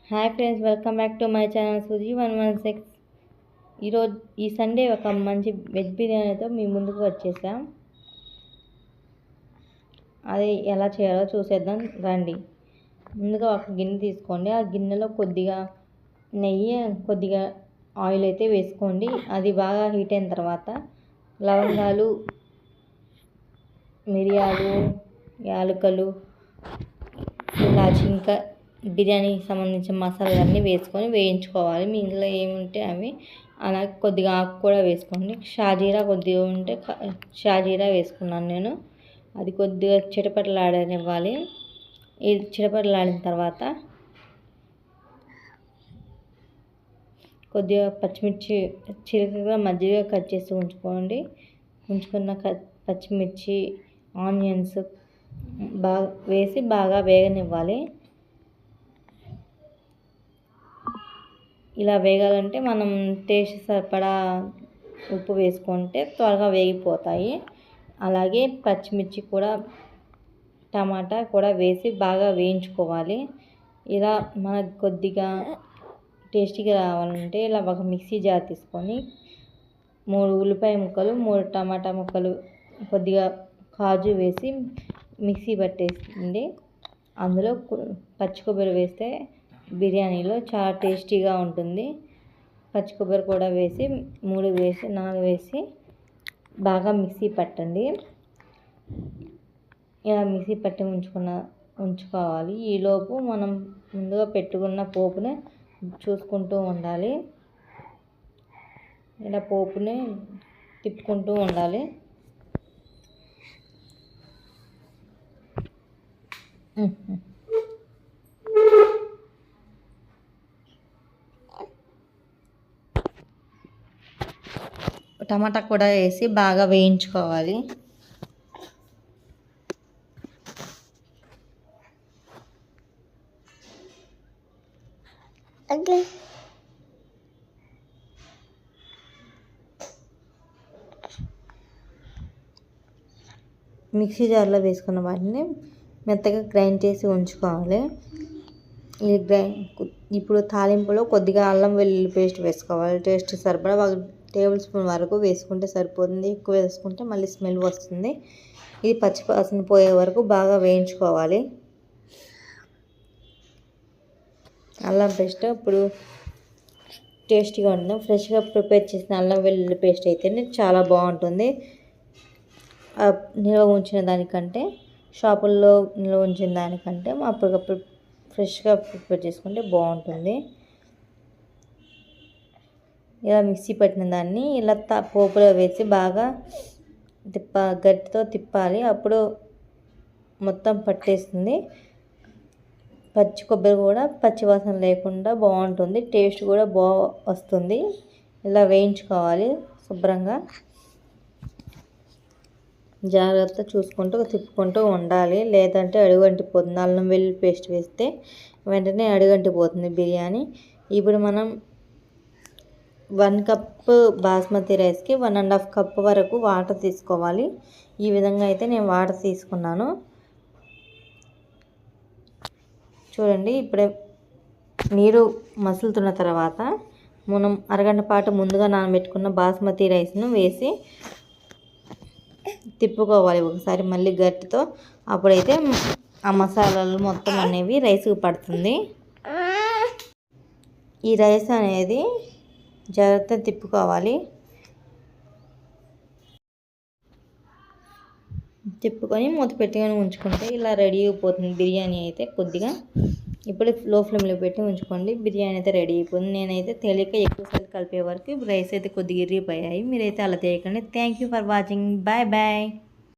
Hi friends, welcome back to my channel Suji 116. ఈరోజు ఈ Sunday ఒక మంచి వెజ్ బిర్యానీతో మీ ముందుకు వచ్చేసాం. అది ఎలా చేయాలో చూసేద్దాం రండి. ముందుగా ఒక గిన్నె తీసుకోండి. ఆ గిన్నెలో కొద్దిగా నెయ్యి, కొద్దిగా ఆయిల్ అయితే వేసుకోండి. అది బాగా హీట్ అయిన తర్వాత లవంగాలు, మిరియాలు, యాలకులు, ఇలాచి, ఇంకా బిర్యానీకి సంబంధించిన మసాలాలన్నీ వేసుకొని వేయించుకోవాలి. మీ ఇంట్లో ఏముంటే అవి. అలాగే కొద్దిగా ఆకు కూడా వేసుకోండి. షాజీరా కొద్దిగా ఉంటే షాజీరా వేసుకున్నాను నేను. అది కొద్దిగా చిటపటలాడనివ్వాలి. ఇది చిటపటలాడిన తర్వాత కొద్దిగా పచ్చిమిర్చి చిలుకగా మధ్యగా కట్ చేసి ఉంచుకున్న పచ్చిమిర్చి, ఆనియన్స్ బాగా వేసి బాగా వేగనివ్వాలి. ఇలా వేగాలంటే మనం టేస్ట్ సరిపడా ఉప్పు వేసుకుంటే త్వరగా వేగిపోతాయి. అలాగే పచ్చిమిర్చి కూడా, టమాటా కూడా వేసి బాగా వేయించుకోవాలి. ఇలా మనకు కొద్దిగా టేస్టీగా రావాలంటే ఇలా ఒక మిక్సీ జార్ తీసుకొని 3 ఉల్లిపాయ ముక్కలు, 3 టమాటా ముక్కలు, కొద్దిగా కాజు వేసి మిక్సీ పట్టేసింది. అందులో పచ్చి కొబ్బరి వేస్తే బిర్యానీలో చాలా టేస్టీగా ఉంటుంది. పచ్చి కొబ్బరి కూడా వేసి 4 వేసి బాగా మిక్సీ పట్టండి. ఇలా మిక్సీ పట్టి ఉంచుకోవాలి. ఈలోపు మనం ముందుగా పెట్టుకున్న పోపుని చూసుకుంటూ ఉండాలి. ఇలా పోపుని తిప్పుకుంటూ ఉండాలి. టమాటా కూడా వేసి బాగా వేయించుకోవాలి. మిక్సీ జార్లో వేసుకున్న వాటిని మెత్తగా గ్రైండ్ చేసి ఉంచుకోవాలి. ఇప్పుడు తాలింపులో కొద్దిగా అల్లం వెల్లుల్లి పేస్ట్ వేసుకోవాలి. టేస్ట్ సరిపడా 1 టేబుల్ స్పూన్ వరకు వేసుకుంటే సరిపోతుంది. ఎక్కువ వేసుకుంటే మళ్ళీ స్మెల్ వస్తుంది. ఇది పచ్చివాసన పోయే వరకు బాగా వేయించుకోవాలి. అల్లం పేస్ట్ ఇప్పుడు టేస్టీగా ఉంటుంది. ఫ్రెష్గా ప్రిపేర్ చేసిన అల్లం వెల్లుల్లి పేస్ట్ అయితేనే చాలా బాగుంటుంది. నిల్వ ఉంచిన దానికంటే, షాపుల్లో నిల్వ ఉంచిన దానికంటే అప్పటికప్పుడు ఫ్రెష్గా ప్రిపేర్ చేసుకుంటే బాగుంటుంది. ఇలా మిక్సీ పట్టిన దాన్ని ఇలా పోపులో వేసి బాగా గట్టితో తిప్పాలి. అప్పుడు మొత్తం పట్టేస్తుంది. పచ్చి కొబ్బరి కూడా పచ్చివాసన లేకుండా బాగుంటుంది. టేస్ట్ కూడా వస్తుంది. ఇలా వేయించుకోవాలి శుభ్రంగా. జాగ్రత్త చూసుకుంటూ తిప్పుకుంటూ ఉండాలి, లేదంటే అడుగంటిపోతుంది. అల్లం వెల్లుల్లి పేస్ట్ వేస్తే వెంటనే అడుగంటిపోతుంది బిర్యానీ. ఇప్పుడు మనం 1 కప్పు బాస్మతి రైస్కి 1.5 కప్పు వరకు వాటర్ తీసుకోవాలి. ఈ విధంగా అయితే నేను వాటర్ తీసుకున్నాను. చూడండి, ఇప్పుడే నీరు మసులుతున్న తర్వాత మనం అరగంట పాటు ముందుగా నానబెట్టుకున్న బాస్మతి రైస్ను వేసి తిప్పుకోవాలి ఒకసారి మళ్ళీ గట్టితో. అప్పుడైతే ఆ మసాలాలు మొత్తం అనేవి రైస్కి పడుతుంది. ఈ రైస్ అనేది జాగ్రత్తగా తిప్పుకోవాలి. తిప్పుకొని మూత పెట్టుకొని ఉంచుకుంటే ఇలా రెడీ అయిపోతుంది బిర్యానీ అయితే. కొద్దిగా ఇప్పుడు లో ఫ్లేమ్లో పెట్టి ఉంచుకోండి. బిర్యానీ అయితే రెడీ అయిపోతుంది. నేనైతే తెలియక ఎక్కువసార్లు కలిపే వరకు రైస్ అయితే కొద్దిగా ఇరిగిపోయాయి. మీరైతే అలా చేయకండి. Thank you for watching. Bye bye.